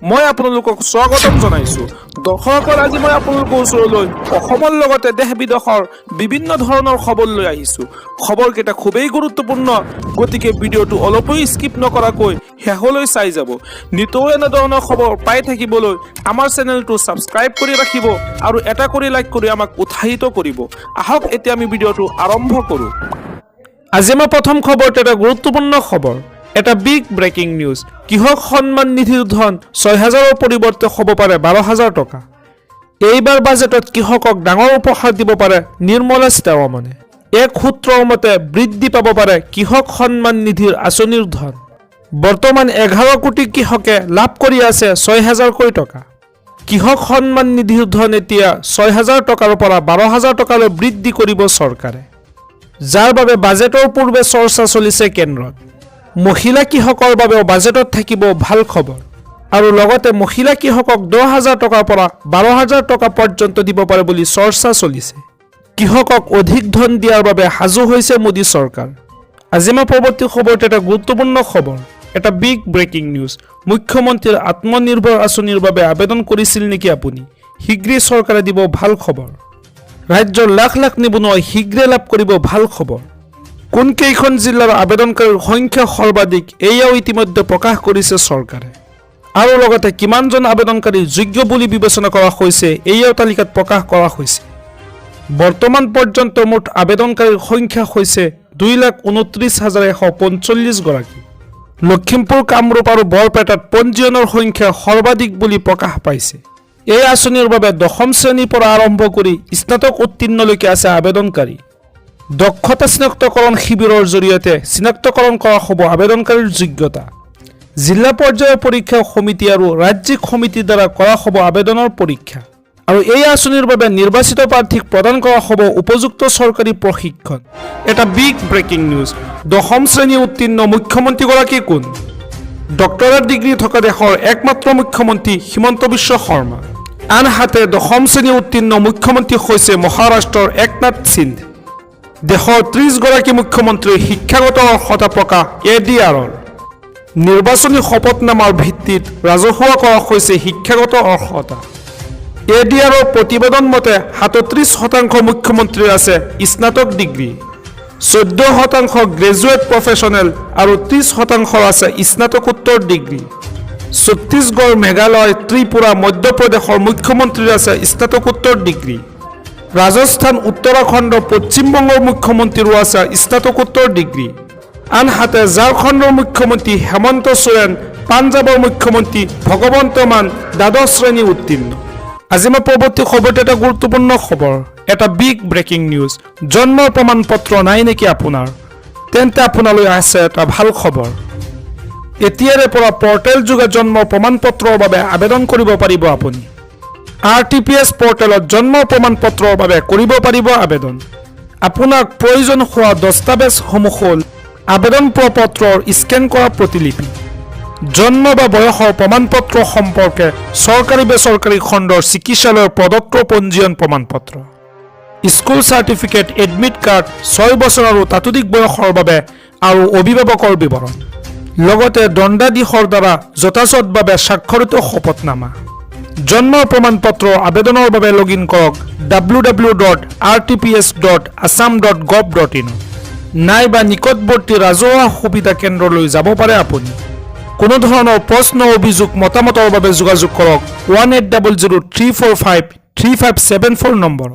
মই আপোনালোকক স্বাগতম জনাইছো। দৰ্শকসকল, আজি মই আপোনালোকৰ ওচৰলৈ অসমৰ লগতে দেশ বিদেশৰ বিভিন্ন ধৰণৰ খবৰ লৈ আহিছো। খবৰকেইটা খুবেই গুৰুত্বপূৰ্ণ, গতিকে ভিডিঅ'টো অলপো স্কিপ নকৰাকৈ শেষলৈ চাই যাব। নিতৌ এনে ধৰণৰ খবৰ পাই থাকিবলৈ আমাৰ চেনেলটো ছাবস্ক্ৰাইব কৰি ৰাখিব আৰু এটা কৰি লাইক কৰি আমাক উৎসাহিত কৰিব। আহক এতিয়া আমি ভিডিঅ'টো আৰম্ভ কৰোঁ। আজি আমাৰ প্ৰথম খবৰটো এটা গুৰুত্বপূৰ্ণ খবৰ, এটা বিগ ব্ৰেকিং নিউজ। কৃষক সন্মান নিধিৰ ধন ৬,০০০ৰ পৰিৱৰ্তে হ'ব পাৰে ১২,০০০ টকা। এইবাৰ বাজেটত কৃষকক ডাঙৰ উপহাৰ দিব পাৰে নিৰ্মলা সীতাৰমণে। এক সূত্ৰৰ মতে বৃদ্ধি পাব পাৰে কৃষক সন্মান নিধিৰ আঁচনিৰ ধন। বৰ্তমান ১১ কোটি কৃষকে লাভ কৰি আছে ৬,০০০কৈ টকা। কৃষক সন্মান নিধিৰ ধন এতিয়া ৬,০০০ টকাৰ পৰা ১২,০০০ টকালৈ বৃদ্ধি কৰিব চৰকাৰে, যাৰ বাবে বাজেটৰ পূৰ্বে চৰ্চা চলিছে কেন্দ্ৰত। মহিলা কৃষকৰ বাবেও বাজেটত থাকিব ভাল খবৰ, আৰু লগতে মহিলা কৃষকক ১০,০০০ টকাৰ পৰা ১২,০০০ টকা পৰ্যন্ত দিব পাৰে বুলি চৰ্চা চলিছে। কৃষকক অধিক ধন দিয়াৰ বাবে সাজু হৈছে মোদী চৰকাৰ। আজি আমাৰ পৰৱৰ্তী খবৰটো এটা গুৰুত্বপূৰ্ণ খবৰ, এটা বিগ ব্ৰেকিং নিউজ। মুখ্যমন্ত্ৰীৰ আত্মনিৰ্ভৰ আঁচনিৰ বাবে আবেদন কৰিছিল নেকি আপুনি? শীঘ্ৰেই চৰকাৰে দিব ভাল খবৰ। ৰাজ্যৰ লাখ লাখ নিবনুৱাই শীঘ্ৰে লাভ কৰিব ভাল খবৰ। কোনকেইখন জিলাৰ আবেদনকাৰীৰ সংখ্যা সৰ্বাধিক, এয়াও ইতিমধ্যে প্ৰকাশ কৰিছে চৰকাৰে। আৰু লগতে কিমানজন আবেদনকাৰী যোগ্য বুলি বিবেচনা কৰা হৈছে, এয়াও তালিকাত প্ৰকাশ কৰা হৈছে। বৰ্তমান পৰ্যন্ত মুঠ আবেদনকাৰীৰ সংখ্যা হৈছে ২,২৯,১৪৫ গৰাকী। লখিমপুৰ, কামৰূপ আৰু বৰপেটাত পঞ্জীয়নৰ সংখ্যা সৰ্বাধিক বুলি প্ৰকাশ পাইছে। এই আঁচনিৰ বাবে ১০ম শ্ৰেণীৰ পৰা আৰম্ভ কৰি স্নাতক উত্তীৰ্ণলৈকে আছে আবেদনকাৰী। দক্ষতা চিনাক্তকৰণ শিবিৰৰ জৰিয়তে চিনাক্তকৰণ কৰা হ'ব আবেদনকাৰীৰ যোগ্যতা। জিলা পৰ্যায়ৰ পৰীক্ষা সমিতি আৰু ৰাজ্যিক সমিতিৰ দ্বাৰা কৰা হ'ব আবেদনৰ পৰীক্ষা। আৰু এই আঁচনিৰ বাবে নিৰ্বাচিত প্ৰাৰ্থীক প্ৰদান কৰা হ'ব উপযুক্ত চৰকাৰী প্ৰশিক্ষণ। এটা বিগ ব্ৰেকিং নিউজ। ১০ম শ্ৰেণী উত্তীৰ্ণ মুখ্যমন্ত্ৰীগৰাকী কোন? ডক্টৰেট ডিগ্ৰী থকা দেশৰ একমাত্ৰ মুখ্যমন্ত্ৰী হিমন্ত বিশ্ব শৰ্মা। আনহাতে ১০ম শ্ৰেণী উত্তীৰ্ণ মুখ্যমন্ত্ৰী হৈছে মহাৰাষ্ট্ৰৰ একনাথ সিন্ধে। দেশৰ ৩০ গৰাকী মুখ্যমন্ত্ৰীৰ শিক্ষাগত অৰ্হতা প্ৰকাশ ADR-ৰ। নিৰ্বাচনী শপতনামাৰ ভিত্তিত ৰাজহুৱা কৰা হৈছে শিক্ষাগত অৰ্হতা। ADR-ৰ প্ৰতিবেদন মতে ৩৭% মুখ্যমন্ত্ৰীৰ আছে স্নাতক ডিগ্ৰী, ১৪% গ্ৰেজুৱেট প্ৰফেচনেল আৰু ৩০% আছে স্নাতকোত্তৰ ডিগ্ৰী। ছত্তীশগড়, মেঘালয়, ত্ৰিপুৰা, মধ্যপ্ৰদেশৰ মুখ্যমন্ত্ৰীৰ আছে স্নাতকোত্তৰ ডিগ্ৰী। ৰাজস্থান, উত্তৰাখণ্ড, পশ্চিমবংগৰ মুখ্যমন্ত্ৰীৰো আছে স্নাতকোত্তৰ ডিগ্ৰী। আনহাতে ঝাৰখণ্ডৰ মুখ্যমন্ত্ৰী হেমন্ত সোৰেন, পাঞ্জাৱৰ মুখ্যমন্ত্ৰী ভগৱন্ত মান দ্বাদশ শ্ৰেণী উত্তীৰ্ণ। আজি মই পৰৱৰ্তী খবৰটো এটা গুৰুত্বপূৰ্ণ খবৰ, এটা বিগ ব্ৰেকিং নিউজ। জন্মৰ প্ৰমাণ পত্ৰ নাই নেকি আপোনাৰ? তেন্তে আপোনালৈ আছে এটা ভাল খবৰ। এতিয়াৰে পৰা পৰ্টেল যোগে জন্মৰ প্ৰমাণ পত্ৰৰ বাবে আবেদন কৰিব পাৰিব আপুনি। RTPS পৰ্টেলত জন্মৰ প্ৰমাণ পত্ৰৰ বাবে কৰিব পাৰিব আবেদন। আপোনাক প্ৰয়োজন হোৱা দস্তাবেজসমূহ হ'ল আবেদন পত্ৰৰ স্কেন কৰা প্ৰতিলিপি, জন্ম বা বয়সৰ প্ৰমাণ পত্ৰ সম্পৰ্কে চৰকাৰী বেচৰকাৰী খণ্ডৰ চিকিৎসালয়ৰ প্ৰদত্ত পঞ্জীয়ন প্ৰমাণ পত্ৰ, স্কুল চাৰ্টিফিকেট, এডমিট কাৰ্ড, ৬ বছৰ আৰু তাতোধিক বয়সৰ বাবে আৰু অভিভাৱকৰ বিৱৰণ, লগতে দণ্ডাধীশৰ দ্বাৰা যথাযথভাৱে স্বাক্ষৰিত শপতনামা। জন্মৰ প্ৰমাণ পত্ৰ আবেদনৰ বাবে লগইন কৰক www.rtps.assam.gov.in নাইবা নিকটৱৰ্তী ৰাজহুৱা সুবিধা কেন্দ্ৰলৈ যাব পাৰে আপুনি। কোনো ধৰণৰ প্ৰশ্ন, অভিযোগ, মতামতৰ বাবে যোগাযোগ কৰক 1800 345 3574 নম্বৰত।